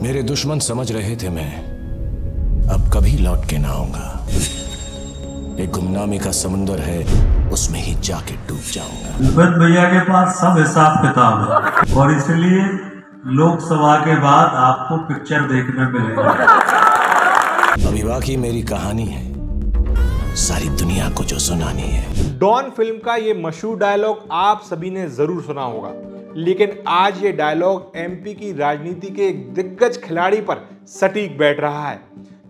मेरे दुश्मन समझ रहे थे मैं अब कभी लौट के ना आऊंगा। एक गुमनामी का समुंदर है, उसमें ही जाके डूब जाऊंगा। भूपेंद्र भैया के पास सब हिसाब किताब है और इसलिए लोकसभा के बाद आपको पिक्चर देखने मिलेगा। अभी बाकी मेरी कहानी है, सारी दुनिया को जो सुनानी है। डॉन फिल्म का ये मशहूर डायलॉग आप सभी ने जरूर सुना होगा, लेकिन आज ये डायलॉग एमपी की राजनीति के एक दिग्गज खिलाड़ी पर सटीक बैठ रहा है।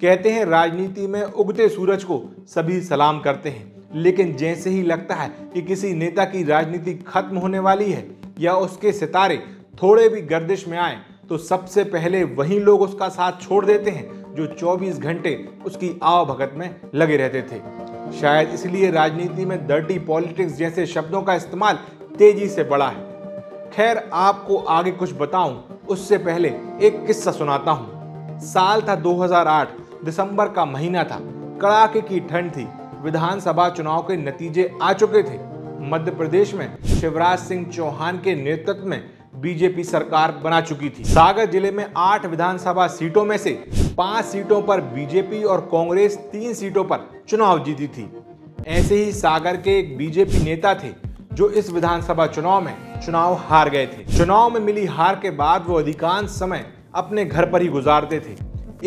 कहते हैं राजनीति में उगते सूरज को सभी सलाम करते हैं, लेकिन जैसे ही लगता है कि किसी नेता की राजनीति खत्म होने वाली है या उसके सितारे थोड़े भी गर्दिश में आए तो सबसे पहले वही लोग उसका साथ छोड़ देते हैं जो 24 घंटे उसकी आवभगत में लगे रहते थे। शायद इसलिए राजनीति में डर्टी पॉलिटिक्स जैसे शब्दों का इस्तेमाल तेजी से बढ़ा है। खैर, आपको आगे कुछ बताऊं उससे पहले एक किस्सा सुनाता हूं। साल था 2008, दिसंबर का महीना था। कड़ाके की ठंड थी। विधानसभा चुनाव के नतीजे आ चुके थे। मध्य प्रदेश में शिवराज सिंह चौहान के नेतृत्व में बीजेपी सरकार बना चुकी थी। सागर जिले में 8 विधानसभा सीटों में से 5 सीटों पर बीजेपी और कांग्रेस 3 सीटों पर चुनाव जीती थी। ऐसे ही सागर के एक बीजेपी नेता थे जो इस विधानसभा चुनाव में चुनाव हार गए थे। चुनाव में मिली हार के बाद वो अधिकांश समय अपने घर पर ही गुजारते थे।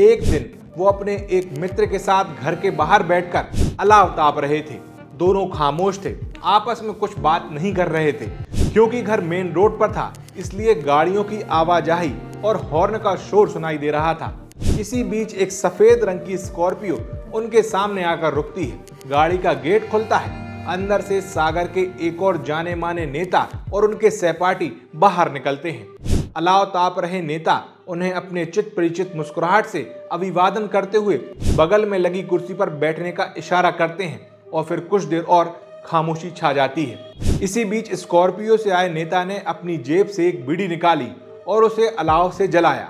एक दिन वो अपने एक मित्र के साथ घर के बाहर बैठकर अलाव ताप रहे थे। दोनों खामोश थे, आपस में कुछ बात नहीं कर रहे थे। क्योंकि घर मेन रोड पर था, इसलिए गाड़ियों की आवाजाही और हॉर्न का शोर सुनाई दे रहा था। इसी बीच एक सफेद रंग की स्कॉर्पियो उनके सामने आकर रुकती है। गाड़ी का गेट खुलता है। अंदर से सागर के एक और जाने माने नेता और उनके सहपाठी बाहर निकलते हैं। अलाव ताप रहे नेता उन्हें अपने चित परिचित मुस्कुराहट से अभिवादन करते हुए बगल में लगी कुर्सी पर बैठने का इशारा करते हैं और फिर कुछ देर और खामोशी छा जाती है। इसी बीच स्कॉर्पियो से आए नेता ने अपनी जेब से एक बीड़ी निकाली और उसे अलाव से जलाया।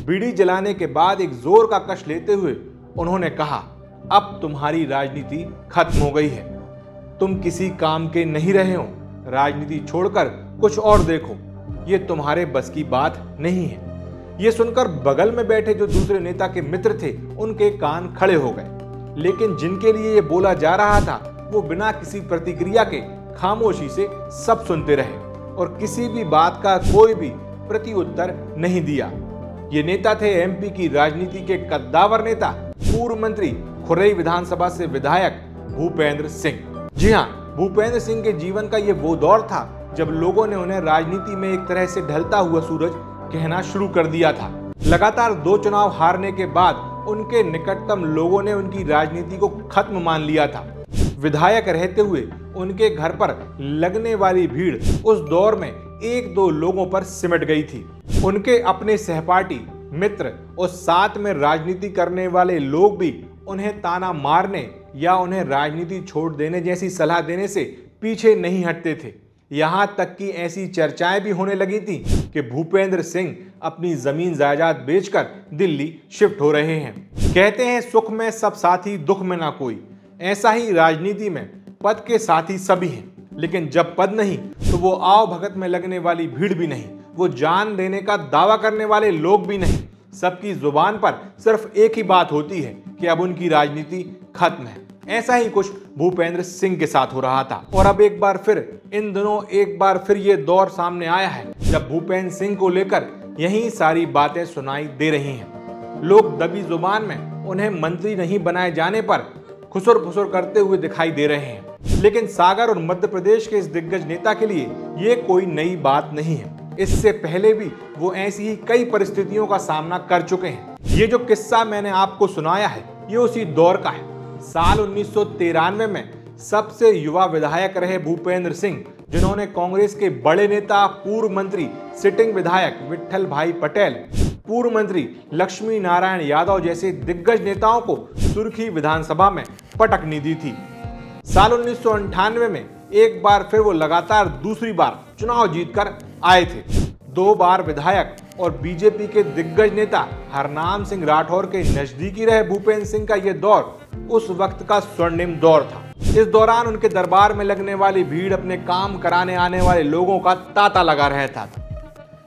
बीड़ी जलाने के बाद एक जोर का कश लेते हुए उन्होंने कहा, अब तुम्हारी राजनीति खत्म हो गई है। तुम किसी काम के नहीं रहे हो। राजनीति छोड़कर कुछ और देखो। ये तुम्हारे बस की बात नहीं है। ये सुनकर बगल में बैठे जो दूसरे नेता के मित्र थे उनके कान खड़े हो गए, लेकिन जिनके लिए ये बोला जा रहा था वो बिना किसी प्रतिक्रिया के खामोशी से सब सुनते रहे और किसी भी बात का कोई भी प्रत्युत्तर नहीं दिया। ये नेता थे एमपी की राजनीति के कद्दावर नेता, पूर्व मंत्री, खुरई विधानसभा से विधायक भूपेंद्र सिंह। जी हाँ, भूपेंद्र सिंह के जीवन का ये वो दौर था जब लोगों ने उन्हें राजनीति में एक तरह से ढलता हुआ सूरज कहना शुरू कर दिया था। लगातार 2 चुनाव हारने के बाद उनके निकटतम लोगों ने उनकी राजनीति को खत्म मान लिया था। विधायक रहते हुए उनके घर पर लगने वाली भीड़ उस दौर में 1-2 लोगों पर सिमट गई थी। उनके अपने सहपाठी, मित्र और साथ में राजनीति करने वाले लोग भी उन्हें ताना मारने या उन्हें राजनीति छोड़ देने जैसी सलाह देने से पीछे नहीं हटते थे। यहाँ तक कि ऐसी चर्चाएं भी होने लगी थी कि भूपेंद्र सिंह अपनी जमीन जायदाद बेचकर दिल्ली शिफ्ट हो रहे हैं। कहते हैं सुख में सब साथी, दुख में ना कोई। ऐसा ही राजनीति में पद के साथी सभी हैं, लेकिन जब पद नहीं तो वो आओ भगत में लगने वाली भीड़ भी नहीं, वो जान देने का दावा करने वाले लोग भी नहीं। सबकी जुबान पर सिर्फ एक ही बात होती है कि अब उनकी राजनीति खत्म है। ऐसा ही कुछ भूपेंद्र सिंह के साथ हो रहा था। और अब एक बार फिर इन दिनों एक बार फिर ये दौर सामने आया है जब भूपेंद्र सिंह को लेकर यही सारी बातें सुनाई दे रही हैं। लोग दबी जुबान में उन्हें मंत्री नहीं बनाए जाने पर खुसुर फुसुर करते हुए दिखाई दे रहे हैं, लेकिन सागर और मध्य प्रदेश के इस दिग्गज नेता के लिए ये कोई नई बात नहीं है। इससे पहले भी वो ऐसी ही कई परिस्थितियों का सामना कर चुके हैं। ये जो किस्सा मैंने आपको सुनाया है ये उसी दौर का है। साल 1993 में सबसे युवा विधायक रहे भूपेंद्र सिंह, जिन्होंने कांग्रेस के बड़े नेता, पूर्व मंत्री, सिटिंग विधायक विट्ठल भाई पटेल, पूर्व मंत्री लक्ष्मी नारायण यादव जैसे दिग्गज नेताओं को सुर्खी विधानसभा में पटकनी दी थी। साल 1998 में एक बार फिर वो लगातार दूसरी बार चुनाव जीतकर आए थे। 2 बार विधायक और बीजेपी के दिग्गज नेता हरनाम सिंह राठौर के नजदीकी रहे भूपेंद्र सिंह का यह दौर उस वक्त का स्वर्णिम दौर था। इस दौरान उनके दरबार में लगने वाली भीड़ अपने काम कराने आने वाले लोगों का तांता लगा रहता था।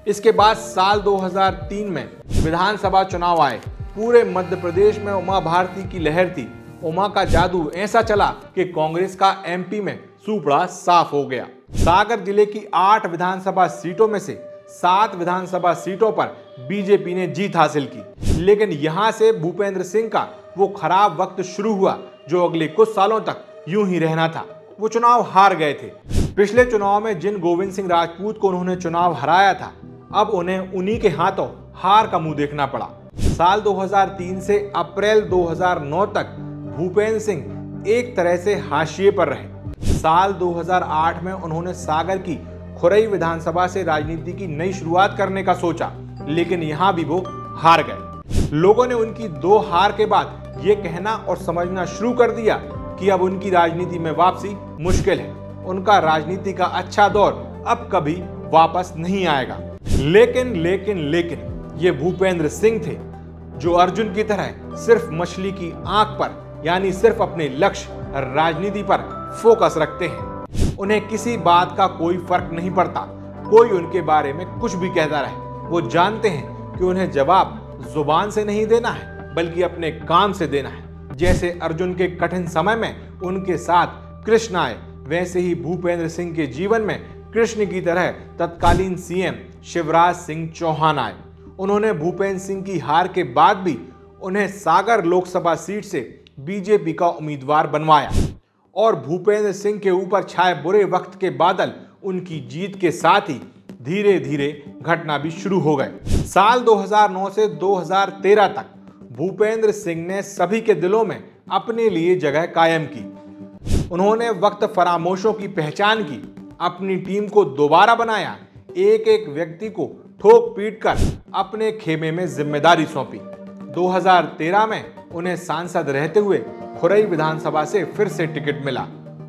इसके बाद साल 2003 में विधानसभा चुनाव आए। पूरे मध्य प्रदेश में उमा भारती की लहर थी। उमा का जादू ऐसा चला कि कांग्रेस का एमपी में सूपड़ा साफ हो गया। सागर जिले की 8 विधानसभा सीटों में से 7 विधानसभा सीटों पर बीजेपी ने जीत हासिल की, लेकिन यहां से भूपेंद्र सिंह का वो खराब वक्त शुरू हुआ जो अगले कुछ सालों तक यूं ही रहना था। वो चुनाव हार गए थे। पिछले चुनाव में जिन गोविंद सिंह राजपूत को उन्होंने चुनाव हराया था, अब उन्हें उन्हीं के हाथों हार का मुंह देखना पड़ा। साल 2003 से अप्रैल 2009 तक भूपेंद्र सिंह एक तरह से हाशिए पर रहे। साल 2008 में उन्होंने सागर की खुरई विधानसभा से राजनीति की नई शुरुआत करने का सोचा, लेकिन यहां भी वो हार गए। लोगों ने उनकी 2 हार के बाद ये कहना और समझना शुरू कर दिया कि अब उनकी राजनीति में वापसी मुश्किल है। उनका राजनीति का अच्छा दौर अब कभी वापस नहीं आएगा। लेकिन ये भूपेंद्र सिंह थे जो अर्जुन की तरह सिर्फ मछली की आंख पर, यानी सिर्फ अपने लक्ष्य राजनीति पर फोकस रखते हैं। उन्हें किसी बात का कोई फर्क नहीं पड़ता, कोई उनके बारे में कुछ भी कहता रहे। वो जानते हैं कि उन्हें जवाब जुबान से नहीं देना है, बल्कि अपने काम से देना है। जैसे अर्जुन के कठिन समय में उनके साथ कृष्ण आए, वैसे ही भूपेंद्र सिंह के जीवन में कृष्ण की तरह तत्कालीन सीएम शिवराज सिंह चौहान आए। उन्होंने भूपेंद्र सिंह की हार के बाद भी उन्हें सागर लोकसभा सीट से बीजेपी का उम्मीदवार बनवाया और भूपेंद्र सिंह के ऊपर छाए बुरे वक्त के बादल उनकी जीत के साथ ही धीरे धीरे घटना भी शुरू हो गए। साल 2009 से 2013 तक भूपेंद्र सिंह ने सभी के दिलों में अपने लिए जगह कायम की। उन्होंने वक्त फरामोशों की पहचान की, अपनी टीम को दोबारा बनाया, एक एक व्यक्ति को ठोक पीट कर अपने खेमे में जिम्मेदारी सौंपी। 2013 में उन्हें सांसद रहते हुए खुरई विधानसभा से फिर से टिकट मिला।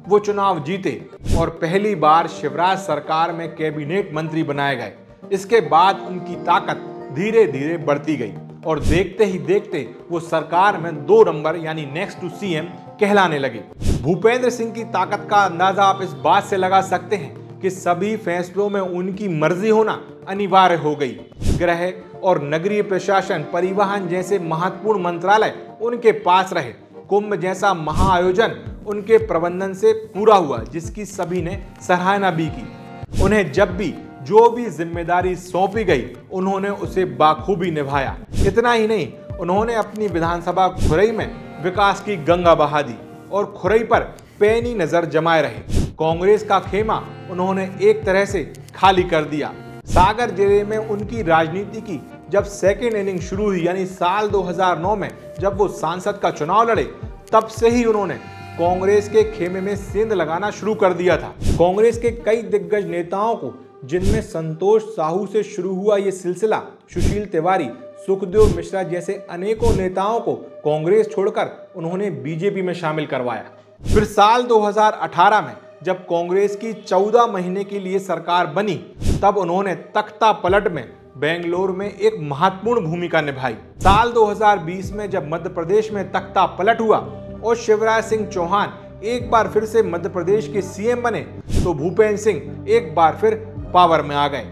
वो चुनाव जीते और पहली बार शिवराज सरकार में कैबिनेट मंत्री बनाए गए। इसके बाद उनकी ताकत धीरे धीरे बढ़ती गई और देखते ही देखते वो सरकार में 2 नंबर यानी नेक्स्ट टू सीएम कहलाने लगे। भूपेंद्र सिंह की ताकत का अंदाजा आप इस बात से लगा सकते हैं कि सभी फैसलों में उनकी मर्जी होना अनिवार्य हो गई। गृह और नगरीय प्रशासन, परिवहन जैसे महत्वपूर्ण मंत्रालय उनके पास रहे। कुंभ जैसा महाआयोजन उनके प्रबंधन से पूरा हुआ, जिसकी सभी ने सराहना भी की। उन्हें जब भी जो भी जिम्मेदारी सौंपी गई, उन्होंने उसे बाखूबी निभाया। इतना ही नहीं, उन्होंने अपनी विधानसभा खुरई में विकास की गंगा बहा दी और खुरई पर पैनी नजर जमाए रहे। कांग्रेस का खेमा उन्होंने एक तरह से खाली कर दिया। सागर जिले में उनकी राजनीति की जब सेकेंड इनिंग शुरू हुई, यानी साल 2009 में जब वो सांसद का चुनाव लड़े, तब से ही उन्होंने कांग्रेस के खेमे में सेंध लगाना शुरू कर दिया था। कांग्रेस के कई दिग्गज नेताओं को, जिनमें संतोष साहू से शुरू हुआ ये सिलसिला, सुशील तिवारी, सुखदेव मिश्रा जैसे अनेकों नेताओं को कांग्रेस छोड़कर उन्होंने बीजेपी में शामिल करवाया। फिर साल 2018 में जब कांग्रेस की 14 महीने के लिए सरकार बनी, तब उन्होंने तख्ता पलट में बेंगलोर में एक महत्वपूर्ण भूमिका निभाई। साल 2020 में जब मध्य प्रदेश में तख्ता पलट हुआ और शिवराज सिंह चौहान एक बार फिर से मध्य प्रदेश के सीएम बने, तो भूपेंद्र सिंह एक बार फिर पावर में आ गए।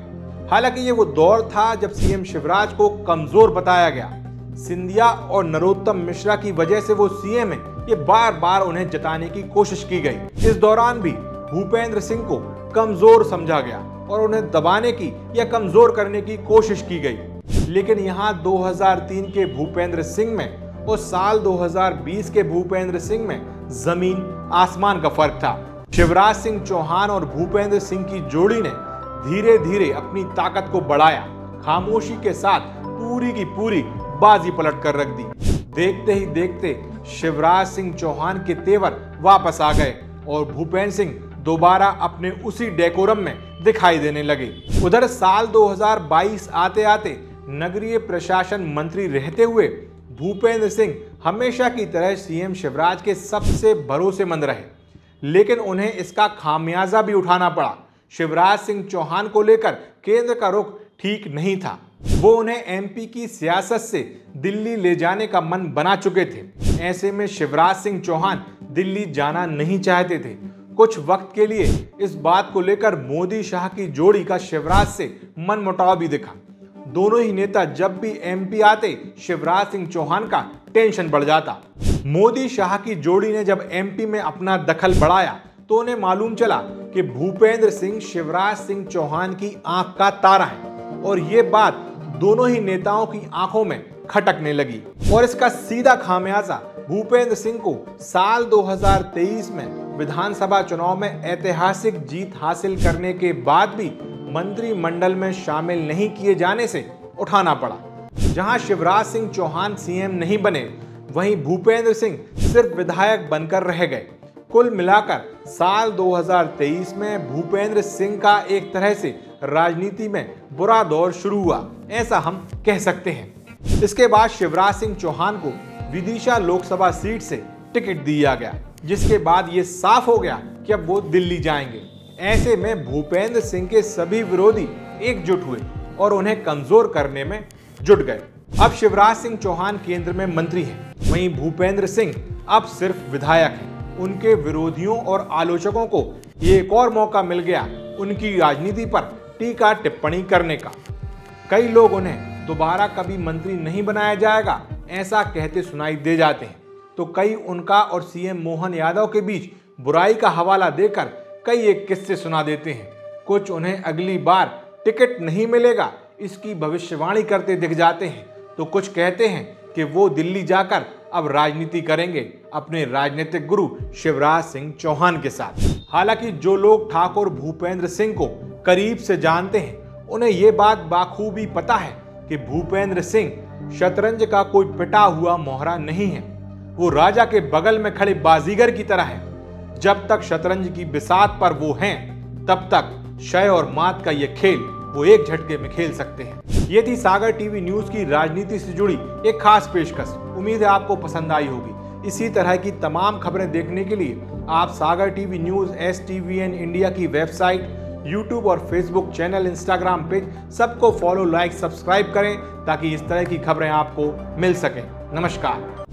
हालांकि ये वो दौर था जब सीएम शिवराज को कमजोर बताया गया। सिंधिया और नरोत्तम मिश्रा की वजह से वो सीएम है, ये बार बार उन्हें जताने की कोशिश की गई। इस दौरान भी भूपेंद्र सिंह को कमजोर समझा गया और उन्हें दबाने की या कमजोर करने की कोशिश की गई। लेकिन यहाँ 2003 के भूपेंद्र सिंह में और साल 2020 के भूपेंद्र सिंह में जमीन आसमान का फर्क था। शिवराज सिंह चौहान और भूपेंद्र सिंह की जोड़ी ने धीरे धीरे अपनी ताकत को बढ़ाया, खामोशी के साथ पूरी की पूरी बाजी पलट कर रख दी। देखते ही देखते शिवराज सिंह चौहान के तेवर वापस आ गए और भूपेंद्र सिंह दोबारा अपने उसी डेकोरम में दिखाई देने लगे। उधर साल 2022 आते आते नगरीय प्रशासन मंत्री रहते हुए भूपेंद्र सिंह हमेशा की तरह सीएम शिवराज के सबसे भरोसेमंद रहे, लेकिन उन्हें इसका खामियाजा भी उठाना पड़ा। शिवराज सिंह चौहान को लेकर केंद्र का रुख ठीक नहीं था। वो उन्हें एमपी की सियासत से दिल्ली ले जाने का मन बना चुके थे। ऐसे में शिवराज सिंह चौहान दिल्ली जाना नहीं चाहते थे, कुछ वक्त के लिए इस बात को लेकर मोदी शाह की जोड़ी का शिवराज से मनमुटाव भी दिखा। दोनों ही नेता जब भी एमपी आते, शिवराज सिंह चौहान का टेंशन बढ़ जाता। मोदी शाह की जोड़ी ने जब एमपी में अपना दखल बढ़ाया तो उन्हें मालूम चला कि भूपेंद्र सिंह शिवराज सिंह चौहान की आंख का तारा है और ये बात दोनों ही नेताओं की आंखों में खटकने लगी। और इसका सीधा खामियाजा भूपेंद्र सिंह को साल 2023 में विधानसभा चुनाव में ऐतिहासिक जीत हासिल करने के बाद भी मंत्रिमंडल में शामिल नहीं किए जाने से उठाना पड़ा। जहां शिवराज सिंह चौहान सीएम नहीं बने, वहीं भूपेंद्र सिंह सिर्फ विधायक बनकर रह गए। कुल मिलाकर साल 2023 में भूपेंद्र सिंह का एक तरह से राजनीति में बुरा दौर शुरू हुआ, ऐसा हम कह सकते हैं। इसके बाद शिवराज सिंह चौहान को विदिशा लोकसभा सीट से टिकट दिया गया, जिसके बाद ये साफ हो गया कि अब वो दिल्ली जाएंगे। ऐसे में भूपेंद्र सिंह के सभी विरोधी एकजुट हुए और उन्हें कमजोर करने में जुट गए। अब शिवराज सिंह चौहान केंद्र में मंत्री हैं, वहीं भूपेंद्र सिंह अब सिर्फ विधायक हैं। उनके विरोधियों और आलोचकों को एक और मौका मिल गया उनकी राजनीति पर टीका टिप्पणी करने का। कई लोग उन्हें दोबारा कभी मंत्री नहीं बनाया जाएगा ऐसा कहते सुनाई दे जाते हैं, तो कई उनका और सीएम मोहन यादव के बीच बुराई का हवाला देकर कई एक किस्से सुना देते हैं। कुछ उन्हें अगली बार टिकट नहीं मिलेगा इसकी भविष्यवाणी करते दिख जाते हैं, तो कुछ कहते हैं कि वो दिल्ली जाकर अब राजनीति करेंगे अपने राजनीतिक गुरु शिवराज सिंह चौहान के साथ। हालांकि जो लोग ठाकुर भूपेंद्र सिंह को करीब से जानते हैं, उन्हें ये बात बाखूबी पता है कि भूपेंद्र सिंह शतरंज का कोई पिटा हुआ मोहरा नहीं है। वो राजा के बगल में खड़े बाजीगर की तरह है। जब तक शतरंज की बिसात पर वो हैं, तब तक शय और मात का ये खेल वो एक झटके में खेल सकते हैं। ये थी सागर टीवी न्यूज की राजनीति से जुड़ी एक खास पेशकश। उम्मीद है आपको पसंद आई होगी। इसी तरह की तमाम खबरें देखने के लिए आप सागर टीवी न्यूज, STVN इंडिया की वेबसाइट, YouTube और Facebook चैनल, Instagram पेज सबको फॉलो, लाइक, सब्सक्राइब करें ताकि इस तरह की खबरें आपको मिल सकें। नमस्कार।